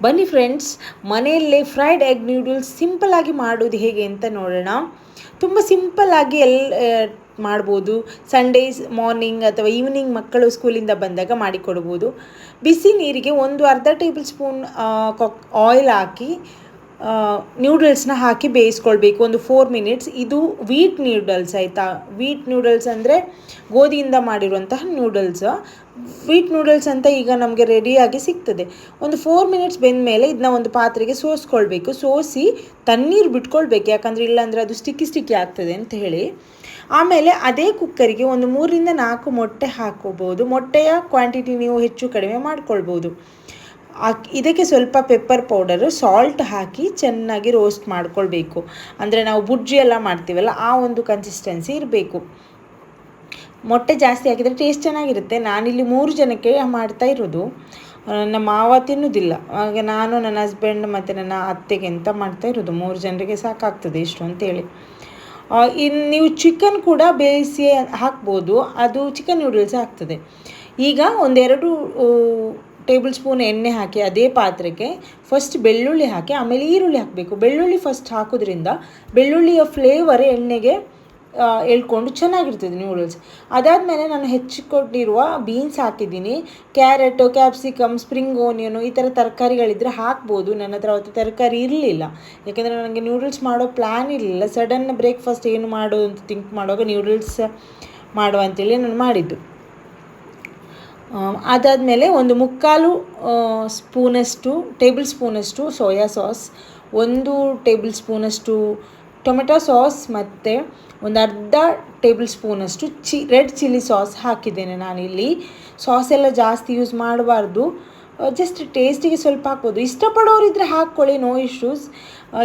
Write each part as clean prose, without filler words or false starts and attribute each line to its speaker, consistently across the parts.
Speaker 1: ಬನ್ನಿ ಫ್ರೆಂಡ್ಸ್, ಮನೆಯಲ್ಲೇ fried egg noodles ಸಿಂಪಲ್ಲಾಗಿ ಮಾಡೋದು ಹೇಗೆ ಅಂತ ನೋಡೋಣ. ತುಂಬ ಸಿಂಪಲ್ಲಾಗಿ ಮಾಡ್ಬೋದು. ಸಂಡೇಸ್ ಮಾರ್ನಿಂಗ್ ಅಥವಾ ಈವ್ನಿಂಗ್ ಮಕ್ಕಳು ಸ್ಕೂಲಿಂದ ಬಂದಾಗ ಮಾಡಿಕೊಡ್ಬೋದು. ಬಿಸಿ ನೀರಿಗೆ ಒಂದು ಅರ್ಧ ಟೇಬಲ್ ಸ್ಪೂನ್ ಆಯಿಲ್ ಹಾಕಿ ನ್ಯೂಡಲ್ಸ್ನ ಹಾಕಿ ಬೇಯಿಸ್ಕೊಳ್ಬೇಕು ಒಂದು 4 ಮಿನಿಟ್ಸ್. ಇದು ವೀಟ್ ನ್ಯೂಡಲ್ಸ್ ಆಯಿತಾ. ವೀಟ್ ನ್ಯೂಡಲ್ಸ್ ಅಂದರೆ ಗೋಧಿಯಿಂದ ಮಾಡಿರುವಂತಹ ನ್ಯೂಡಲ್ಸ್. ವೀಟ್ ನೂಡಲ್ಸ್ ಅಂತ ಈಗ ನಮಗೆ ರೆಡಿಯಾಗಿ ಸಿಗ್ತದೆ. ಒಂದು 4 ಮಿನಿಟ್ಸ್ ಬೆಂದ ಮೇಲೆ ಇದನ್ನ ಒಂದು ಪಾತ್ರೆಗೆ ಸೋಸ್ಕೊಳ್ಬೇಕು. ಸೋಸಿ ತಣ್ಣೀರು ಬಿಟ್ಕೊಳ್ಬೇಕು, ಯಾಕಂದರೆ ಇಲ್ಲಾಂದರೆ ಅದು ಸ್ಟಿಕ್ಕಿ ಆಗ್ತದೆ ಅಂತ ಹೇಳಿ. ಆಮೇಲೆ ಅದೇ ಕುಕ್ಕರಿಗೆ ಒಂದು 3ರಿಂದ 4 ಮೊಟ್ಟೆ ಹಾಕೋಬೋದು. ಮೊಟ್ಟೆಯ ಕ್ವಾಂಟಿಟಿ ನೀವು ಹೆಚ್ಚು ಕಡಿಮೆ ಮಾಡ್ಕೊಳ್ಬೋದು. ಇದಕ್ಕೆ ಸ್ವಲ್ಪ ಪೆಪ್ಪರ್ ಪೌಡರು, ಸಾಲ್ಟ್ ಹಾಕಿ ಚೆನ್ನಾಗಿ ರೋಸ್ಟ್ ಮಾಡ್ಕೊಳ್ಬೇಕು. ಅಂದರೆ ನಾವು ಬುಜ್ಜಿ ಎಲ್ಲ ಮಾಡ್ತೀವಲ್ಲ, ಆ ಒಂದು ಕನ್ಸಿಸ್ಟೆನ್ಸಿ ಇರಬೇಕು. ಮೊಟ್ಟೆ ಜಾಸ್ತಿ ಹಾಕಿದರೆ ಟೇಸ್ಟ್ ಚೆನ್ನಾಗಿರುತ್ತೆ. ನಾನಿಲ್ಲಿ 3 ಜನಕ್ಕೆ ಮಾಡ್ತಾ ಇರೋದು. ನಮ್ಮ ಮಾವ ತಿನ್ನೋದಿಲ್ಲ, ಹಾಗೆ ನಾನು, ನನ್ನ ಹಸ್ಬೆಂಡ್ ಮತ್ತು ನನ್ನ ಅತ್ತೆಗೆ ಅಂತ ಮಾಡ್ತಾ ಇರೋದು. 3 ಜನರಿಗೆ ಸಾಕಾಗ್ತದೆ ಇಷ್ಟು ಅಂತೇಳಿ. ಇನ್ನು ನೀವು ಚಿಕನ್ ಕೂಡ ಬೇಯಿಸಿ ಹಾಕ್ಬೋದು, ಅದು ಚಿಕನ್ ನೂಡಲ್ಸ್ ಆಗ್ತದೆ. ಈಗ 1-2 ಟೇಬಲ್ ಸ್ಪೂನ್ ಎಣ್ಣೆ ಹಾಕಿ ಅದೇ ಪಾತ್ರೆಗೆ ಫಸ್ಟ್ ಬೆಳ್ಳುಳ್ಳಿ ಹಾಕಿ ಆಮೇಲೆ ಈರುಳ್ಳಿ ಹಾಕಬೇಕು. ಬೆಳ್ಳುಳ್ಳಿ ಫಸ್ಟ್ ಹಾಕೋದ್ರಿಂದ ಬೆಳ್ಳುಳ್ಳಿಯ ಫ್ಲೇವರ್ ಎಣ್ಣೆಗೆ ಎಳ್ಕೊಂಡು ಚೆನ್ನಾಗಿರ್ತದೆ ನೂಡಲ್ಸ್. ಅದಾದಮೇಲೆ ನಾನು ಹೆಚ್ಚಿಕೊಂಡಿರುವ ಬೀನ್ಸ್ ಹಾಕಿದ್ದೀನಿ. ಕ್ಯಾರೆಟು, ಕ್ಯಾಪ್ಸಿಕಮ್, ಸ್ಪ್ರಿಂಗ್ ಓನಿಯನು ಈ ಥರ ತರಕಾರಿಗಳಿದ್ದರೆ ಹಾಕ್ಬೋದು. ನನ್ನ ಹತ್ರ ಅವತ್ತು ತರಕಾರಿ ಇರಲಿಲ್ಲ, ಯಾಕೆಂದರೆ ನನಗೆ ನೂಡಲ್ಸ್ ಮಾಡೋ ಪ್ಲ್ಯಾನ್ ಇರಲಿಲ್ಲ. ಸಡನ್ ಬ್ರೇಕ್ಫಾಸ್ಟ್ ಏನು ಮಾಡೋದು ಅಂತ ಥಿಂಕ್ ಮಾಡುವಾಗ ನೂಡಲ್ಸ್ ಮಾಡುವ ಅಂತೇಳಿ ನಾನು ಮಾಡಿದ್ದು. ಅದಾದಮೇಲೆ 1/4 ಟೇಬಲ್ ಸ್ಪೂನಷ್ಟು ಸೋಯಾ ಸಾಸ್, 1 ಟೇಬಲ್ ಸ್ಪೂನಷ್ಟು ಟೊಮೆಟೊ ಸಾಸ್ ಮತ್ತು 1/2 ಟೇಬಲ್ ಸ್ಪೂನಷ್ಟು ರೆಡ್ ಚಿಲ್ಲಿ ಸಾಸ್ ಹಾಕಿದ್ದೇನೆ ನಾನಿಲ್ಲಿ. ಸಾಸ್ ಎಲ್ಲ ಜಾಸ್ತಿ ಯೂಸ್ ಮಾಡಬಾರ್ದು, ಜಸ್ಟ್ ಟೇಸ್ಟಿಗೆ ಸ್ವಲ್ಪ ಹಾಕ್ಬೋದು. ಇಷ್ಟಪಡೋರಿದ್ದರೆ ಹಾಕ್ಕೊಳ್ಳಿ, ನೋ ಇಶ್ಯೂಸ್.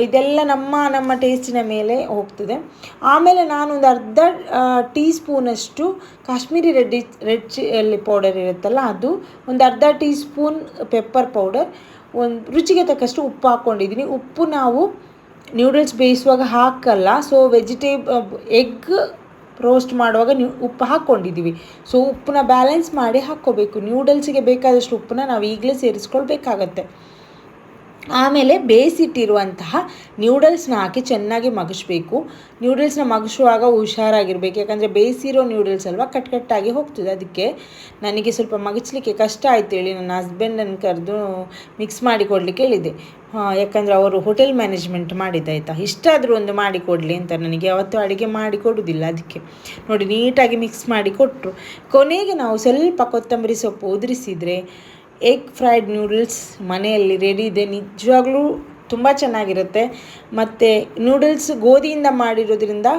Speaker 1: ಇದೆಲ್ಲ ನಮ್ಮ ಟೇಸ್ಟಿನ ಮೇಲೆ ಹೋಗ್ತದೆ. ಆಮೇಲೆ ನಾನು ಒಂದು ಅರ್ಧ ಟೀ ಸ್ಪೂನಷ್ಟು ಕಾಶ್ಮೀರಿ ರೆಡ್ ಚಿಲ್ಲಿ ಪೌಡರ್ ಇರುತ್ತಲ್ಲ ಅದು, ಒಂದು ಅರ್ಧ ಟೀ ಸ್ಪೂನ್ ಪೆಪ್ಪರ್ ಪೌಡರ್, ರುಚಿಗೆ ತಕ್ಕಷ್ಟು ಉಪ್ಪು ಹಾಕ್ಕೊಂಡಿದ್ದೀನಿ. ಉಪ್ಪು ನಾವು ನ್ಯೂಡಲ್ಸ್ ಬೇಯಿಸುವಾಗ ಹಾಕಲ್ಲ, ಸೊ ಎಗ್ ರೋಸ್ಟ್ ಮಾಡುವಾಗ ಉಪ್ಪು ಹಾಕ್ಕೊಂಡಿದ್ದೀವಿ. ಸೊ ಉಪ್ಪನ್ನ ಬ್ಯಾಲೆನ್ಸ್ ಮಾಡಿ ಹಾಕ್ಕೋಬೇಕು. ನ್ಯೂಡಲ್ಸಿಗೆ ಬೇಕಾದಷ್ಟು ಉಪ್ಪನ್ನ ನಾವು ಈಗಲೇ ಸೇರಿಸ್ಕೊಳ್ಬೇಕಾಗತ್ತೆ. ಆಮೇಲೆ ಬೇಯಿಸಿಟ್ಟಿರುವಂತಹ ನ್ಯೂಡಲ್ಸ್ನ ಹಾಕಿ ಚೆನ್ನಾಗಿ ಮಗಿಸ್ಬೇಕು. ನ್ಯೂಡಲ್ಸ್ನ ಮಗಿಸುವಾಗ ಹುಷಾರಾಗಿರ್ಬೇಕು, ಯಾಕಂದರೆ ಬೇಯಿಸಿರೋ ನ್ಯೂಡಲ್ಸ್ ಅಲ್ವಾ, ಕಟ್ಟಾಗಿ ಹೋಗ್ತದೆ. ಅದಕ್ಕೆ ನನಗೆ ಸ್ವಲ್ಪ ಮಗಿಸ್ಲಿಕ್ಕೆ ಕಷ್ಟ ಆಯ್ತು ಹೇಳಿ ನನ್ನ ಹಸ್ಬೆಂಡನ್ನು ಕರೆದು ಮಿಕ್ಸ್ ಮಾಡಿ ಕೊಡಲಿಕ್ಕೆ ಹೇಳಿದೆ. ಯಾಕಂದರೆ ಅವರು ಹೋಟೆಲ್ ಮ್ಯಾನೇಜ್ಮೆಂಟ್ ಮಾಡಿದ್ದಾಯ್ತಾ, ಇಷ್ಟಾದರೂ ಒಂದು ಮಾಡಿಕೊಡಲಿ ಅಂತ. ನನಗೆ ಯಾವತ್ತೂ ಅಡುಗೆ ಮಾಡಿ ಕೊಡೋದಿಲ್ಲ, ಅದಕ್ಕೆ ನೋಡಿ ನೀಟಾಗಿ ಮಿಕ್ಸ್ ಮಾಡಿ ಕೊಟ್ಟರು. ಕೊನೆಗೆ ನಾವು ಸ್ವಲ್ಪ ಕೊತ್ತಂಬರಿ ಸೊಪ್ಪು ಉದುರಿಸಿದರೆ ಎಗ್ ಫ್ರೈಡ್ ನೂಡಲ್ಸ್ ಮನೆಯಲ್ಲಿ ರೆಡಿ ಇದೆ. ನಿಜವಾಗ್ಲೂ ತುಂಬ ಚೆನ್ನಾಗಿರುತ್ತೆ. ಮತ್ತು ನೂಡಲ್ಸ್ ಗೋಧಿಯಿಂದ ಮಾಡಿರೋದ್ರಿಂದ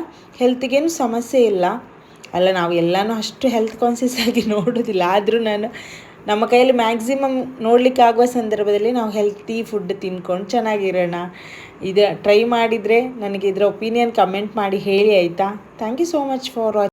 Speaker 1: ಹೆಲ್ತಿಗೇನು ಸಮಸ್ಯೆ ಇಲ್ಲ. ಅಲ್ಲ, ನಾವು ಎಲ್ಲನೂ ಅಷ್ಟು ಹೆಲ್ತ್ ಕಾನ್ಸಿಯಸ್ ಆಗಿ ನೋಡೋದಿಲ್ಲ, ಆದರೂ ನಮ್ಮ ಕೈಯಲ್ಲಿ ಮ್ಯಾಕ್ಸಿಮಮ್ ನೋಡಲಿಕ್ಕಾಗುವ ಸಂದರ್ಭದಲ್ಲಿ ನಾವು ಹೆಲ್ತಿ ಫುಡ್ ತಿನ್ಕೊಂಡು ಚೆನ್ನಾಗಿರೋಣ. ಇದು ಟ್ರೈ ಮಾಡಿದರೆ ನನಗೆ ಇದರ ಒಪಿನಿಯನ್ ಕಮೆಂಟ್ ಮಾಡಿ ಹೇಳಿ ಆಯಿತಾ. Thank you so much for watching.